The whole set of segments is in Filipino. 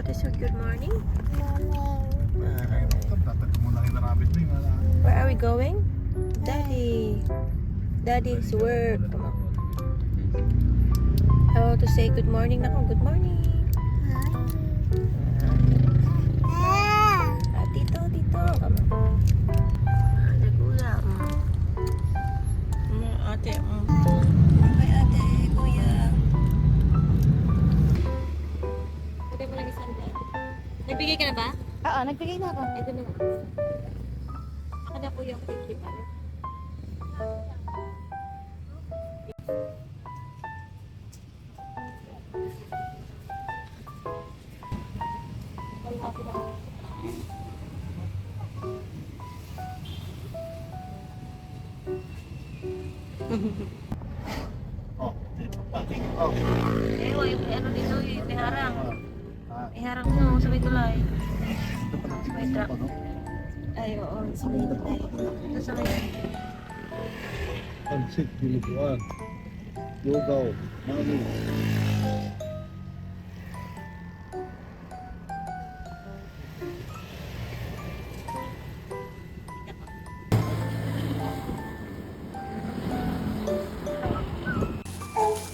ate so good morning. Where are we going? Daddy. Daddy's work. Oh, to say good morning na ako. Good morning. Dito. Ate, kuya. Ate. Okay, ate, kuya. Lagay mo lang isang dyan. Nagbigay ka na ba? Oo, nagbigay na ako. Ito na. Ako na kuya ko yung clip. Ano dito yung iharang. Iharang mo sa may tulay. May truck. Ay, oo. Sa may tulay. Ito sa may... Pansit, dinuguan. Lugaw, mami.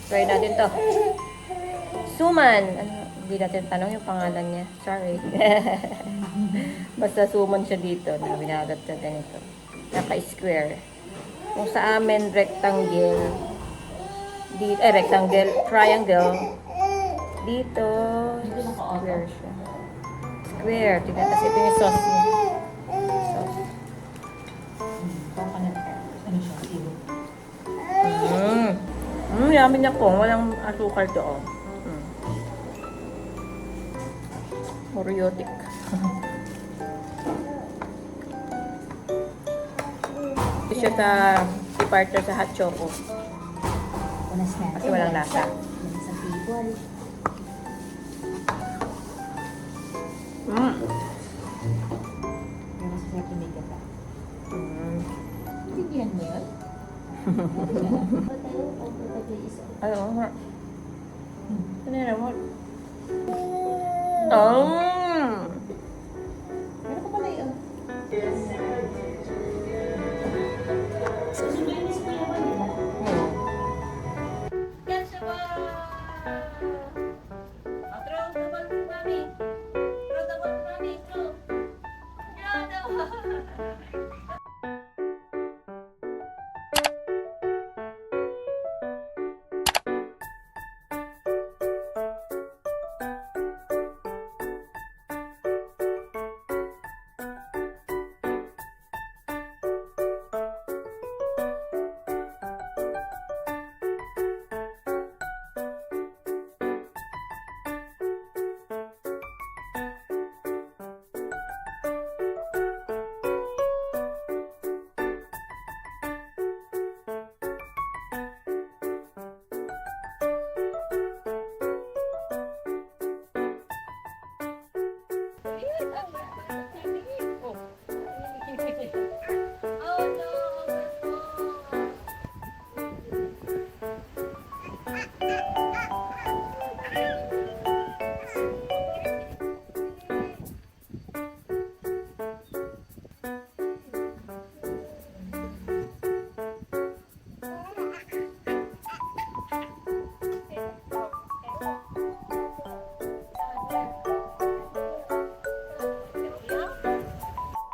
Try natin to. Suman. Ano, hindi natin tanong yung pangalan niya. Sorry. Basta suman siya dito na binagat na ganito. Naka-square. Kung sa amin, rectangle. Dito, rectangle. Triangle. Dito, square siya. Square. Tingnan, tapos ito yung sauce niya. Sauce. Yummy niya po. Walang asukal doon. Moriotic. Ito siya sa partner sa hot choco. Kasi walang lasa. Tindihan mo yun? Ay, oo nga. Ano yun mo? Oh! Meron ka pala yun.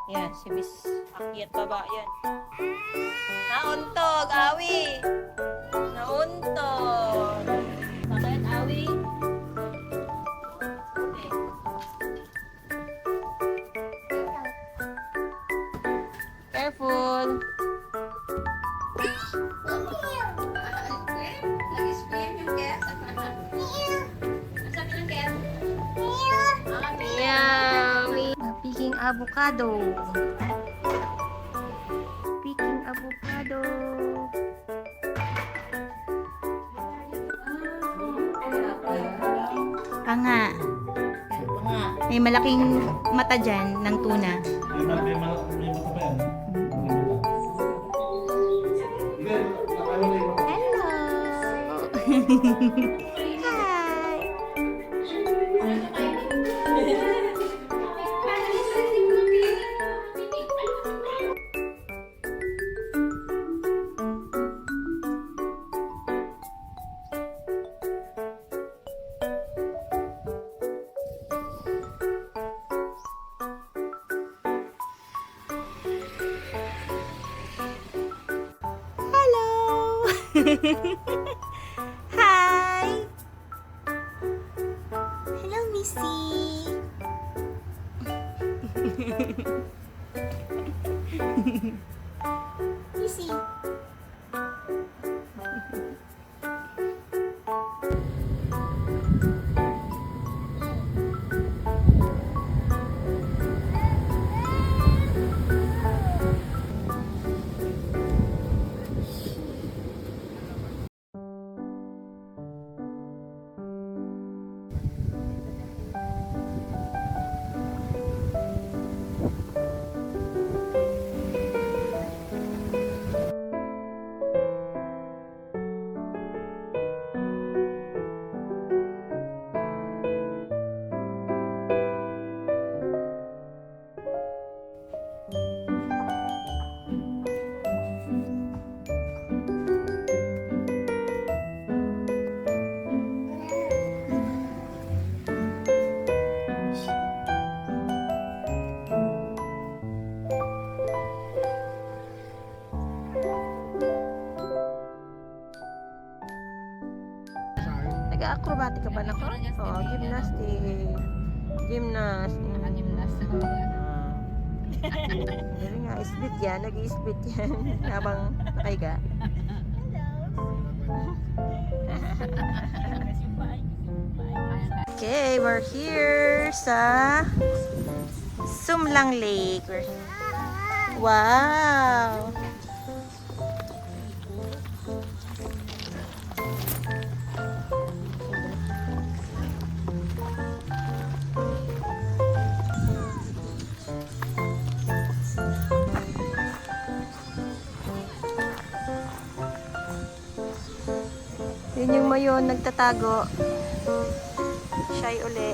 Yan, si Miss Akyat baba yan. Nauntog, awi! Nauntog! Bakit, awi? Okay. Careful! Yummy! Picking avocado. Picking avocado. Panga. May malaking mata dyan ng tuna. May mata ba yan? Hello! Hi! Hi! Hello, Missy! Missy! Nag-acrobatic ka ba na ko? Oo, gymnastic. Gymnast. Dali nga, split yan. Nag-split yan. Habang nakahiga. Okay, we're here sa Sumlang Lake. Wow! Yun yung mayon nagtatago. Shy uli.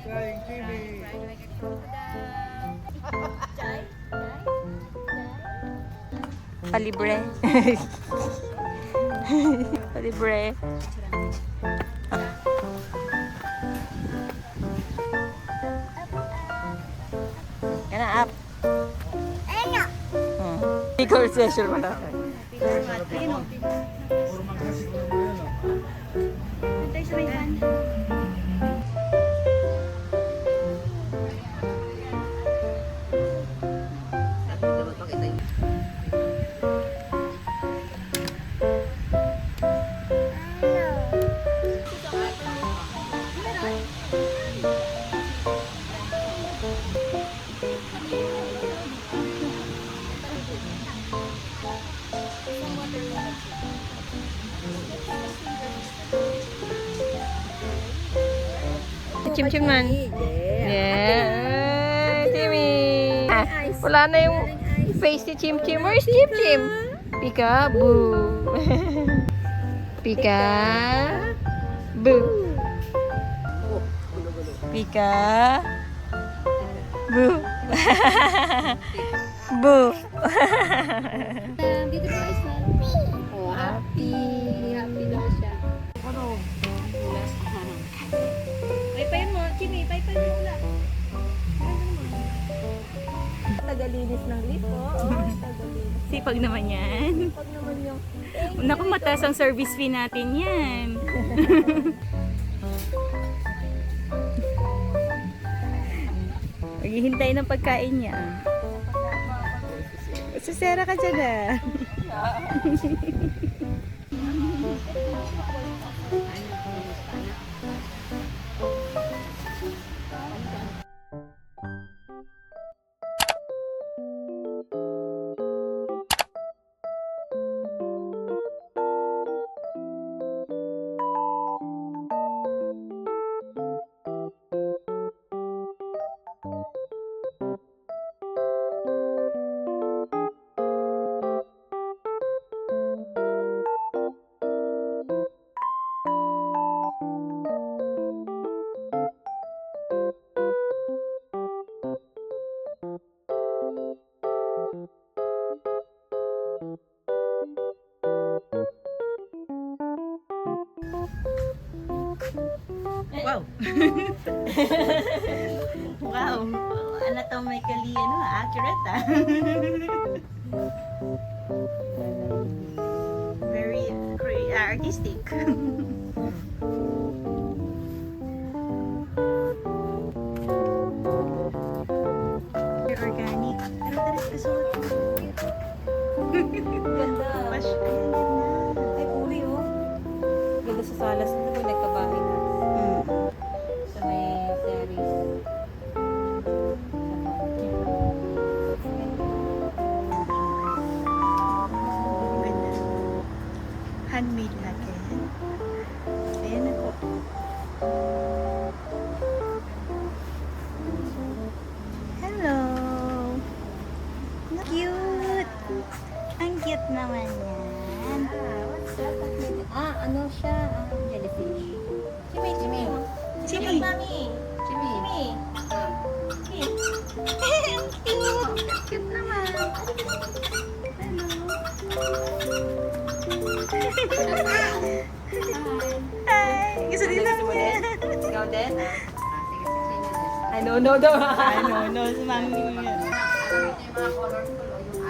Crying Jimmy. Palibre. Palibre. Yan na, up. Ikaw session mo na. Chim-chim man. Yeah, Jimmy. Wala na yung face ni Chim Chim. Where's Chim Chim? Peekaboo. Peekaboo. Peekaboo. Boo. Dito ba isa? Oh, happy. Happy daw siya. Paypay mo, Chimi. Paypay mo wala. Tagalinis ng lipo. Tagalinis. Sipag naman yan. Pag naman yung Naku, mataas ang service fee natin yan. Maghihintay ng pagkain niya. Susera ka dyan ah. Wow! Wow! Anatomically, accurate Very artistic. Very organic. Pero taris ka suot. ganda. Bash, ayan, ganda. Ay, uli oh. Ganda sa salas nito pag nagkabahay ka. Sa may series. Ganda. Handmade natin. Ayan na po. Hello! Cute! Ang cute naman yan. What's that? Ano siya? Jellyfish. Chimi, Chimi. Chimi! Mami. Chimi. Chimi. Ang cute! Cute naman. Hi! Gusto din namin. Ikaw din? I know, no daw. Ano, no, mami.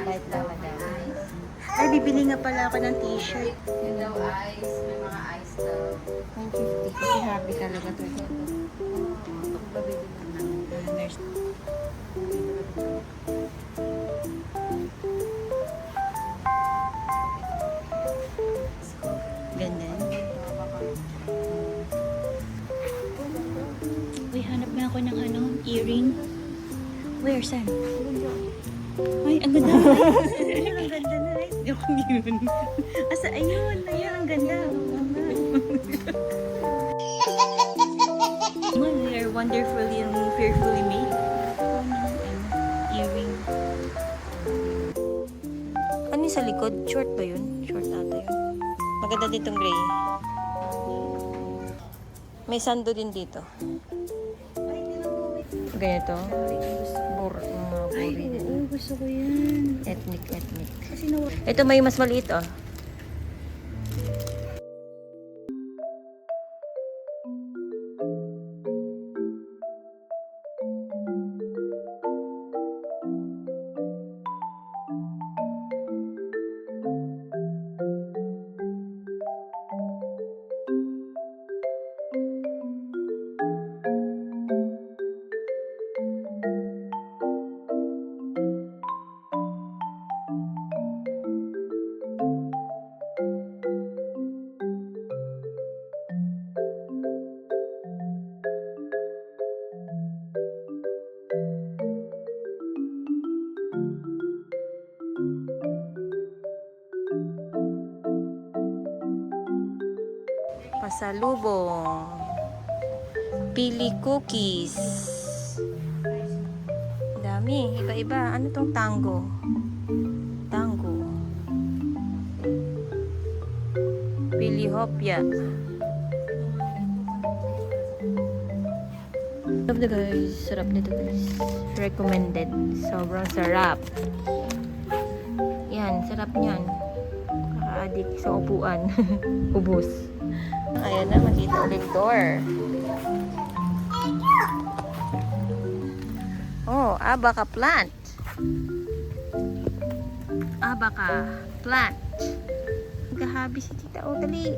Light lang, madam. Ay, bibili nga pala ako ng t-shirt. Yun daw ice. May mga ice daw. 150. Kasi happy talaga to. Nurse. Ganda. Uy, hanap nga ako ng earring. Where, saan? Ay, ang ganda. Ay, ang ganda na. Yung yun. Asa, ayun, ang ganda. Well, we are wonderfully and fearfully made. Earring. Ano yung sa likod? Short ba yun? Short ata yun. Maganda ditong gray. May sando din dito. Ganito. Mga buri din. Oo, gusto ko yan. Ethnic. Kasi nawa. Ito may mas maliit oh. Pasalubong. Pili cookies. Dami. Iba-iba. Ano tong tango? Tango. Pilihopia. Love the guys. Sarap nito guys. Recommended. Sobrang sarap. Yan. Sarap niyan. Kaka-addict sa upuan. Ubus. Ayan na. Makita ulit door. Oh, abaca plant. Abaca plant. Nagkahabi si tita. Oh, dali.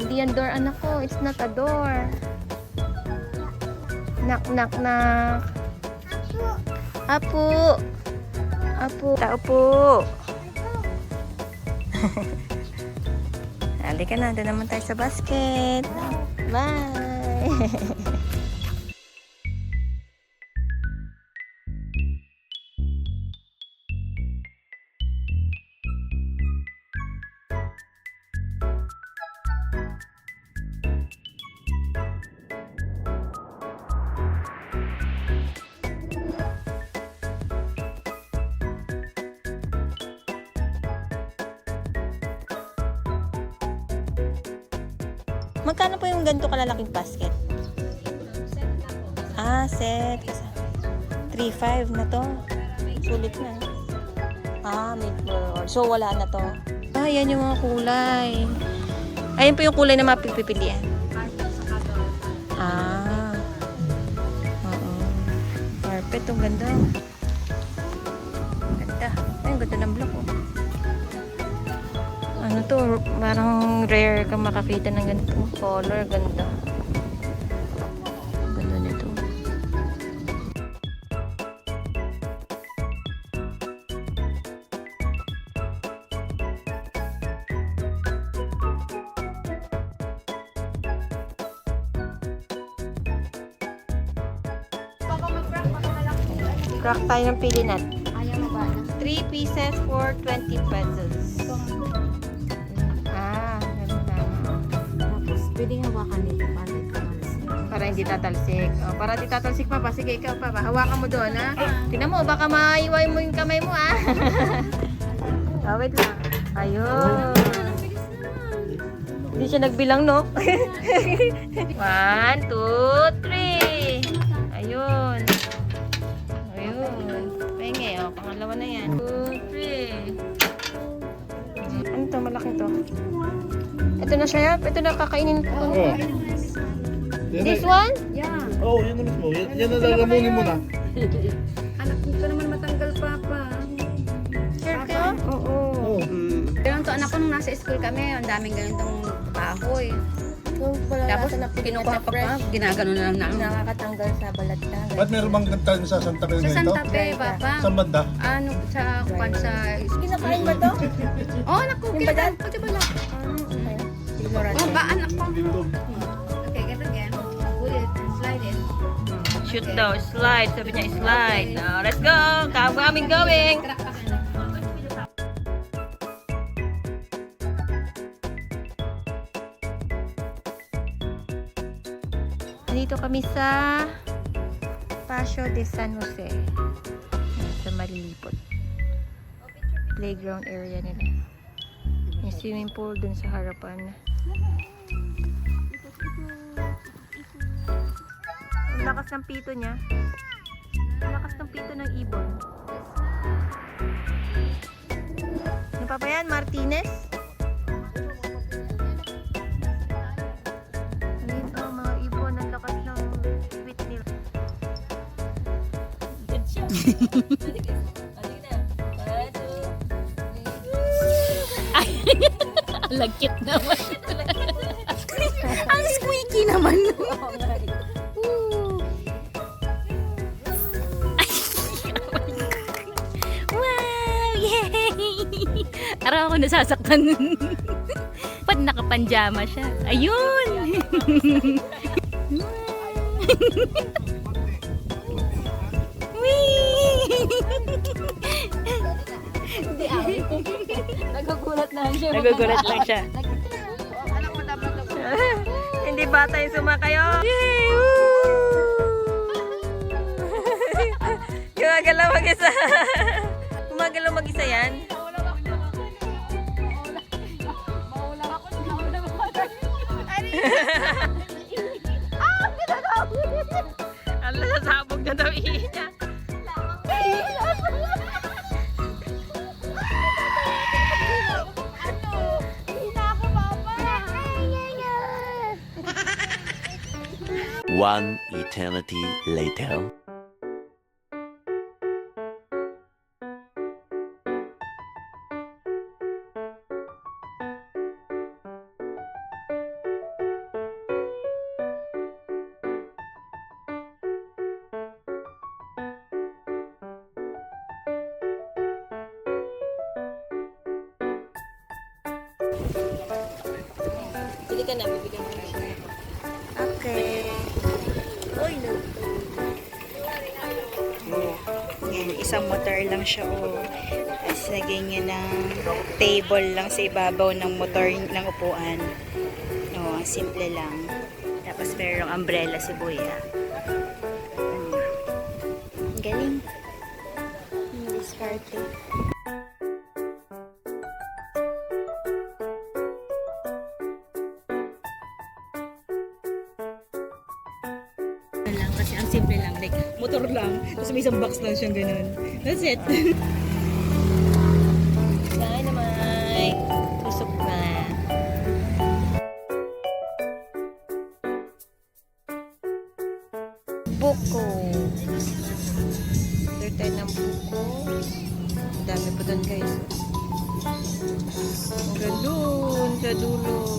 Hindi yan door, anak ko. It's not a door. Knock, knock, knock. Apo. Apo. Tao po. Halika na. Doon naman tayo sa basket. Bye. Magkano po yung ganito kalalaking basket? Ah, set. 3.5 na to. Sulit na. Ah, made for. So, wala na to. Ah, yan yung mga kulay. Ayan po yung kulay na mapipilian. Ah. Oo. Carpet. Ang ganda. Ganda. Ay, ang ganda ng block, oh. Ano to, parang rare kang makakita ng ganito color, ganda. Ganda nito. Crack tayo ng pili nut. Ayaw mo ba? 3 pieces for 20 pesos. Pwedeng hawakan nito Para hindi tatalsik. Oh, para hindi tatalsik pa pa. Sige, ikaw pa. Hawakan mo doon, ha? Tingnan mo, baka maiway mo yung kamay mo, ha? Oh, wait lang. Ayun. Hindi siya nagbilang, no? 1, 2, 3. Ayun. Ayun. Penge, oh. Pangalawa na yan. 2, 3. Ano to? Malaking to. Ito na siya. Ito na kakainin ko. Oh. This one? Yeah. Oh, yun na mismo. Yan na lalamunin mo na. Anak ko naman matanggal, Papa. Sure kayo? Oo. Oh. Ganun to, anak ko nung nasa school kami, ang daming ganitong kahoy. Tapos kinukuha pa pa, ginagano na lang namin. Nakakatanggal sa balat na. Ba't meron bang kanta sa Santa Fe Sa na ito? Santa Fe, Papa. Sa banda? Ano, sa kwan sa... Kinakain ba to? Oh, anak ko, kinakain. Pati ba lang? Oh, ba, anak ko. Okay, get again. Put it, slide it. Shoot daw, slide. Sabi niya, slide. Let's go! Kaming going! Crack pa ka na. Dito kami sa Paseo de San Jose. Sa Malilipot. Playground area nila. May swimming pool dun sa harapan. Ang lakas ng pito niya. Ang lakas ng pito ng ibon. pa ba yan? Martinez? Dito, mga ibon. Ang lakas ng sweet nila. Good siya. Halika na. 1, 2, 3. Lagkit naman. Ang squeaky naman. Wow! Yay! Araw ako nasasaktan. Pag nakapanjama siya. Ayun! Nagugulat na siya. Nagugulat lang siya. Hindi bata yung sumakayo. Yay! Gumagalaw mag-isa. Gumagalaw mag-isa yan. Ala, sasabog na daw niya. One eternity later. Pili ka na, bibigyan mo na siya. Okay. Uy, no. Yan, isang motor lang siya, oh. Tapos lagyan niya ng table lang sa ibabaw ng motor ng upuan. No, simple lang. Tapos merong umbrella si Buya. Ang galing. Diskarte. Lang kasi ang simple lang, like motor lang, tapos may isang box lang siyang ganun. That's it. Kain naman. Tusok na. Buko. Order tayo ng buko. Ang dami pa doon guys. Hanggang doon sa dulo.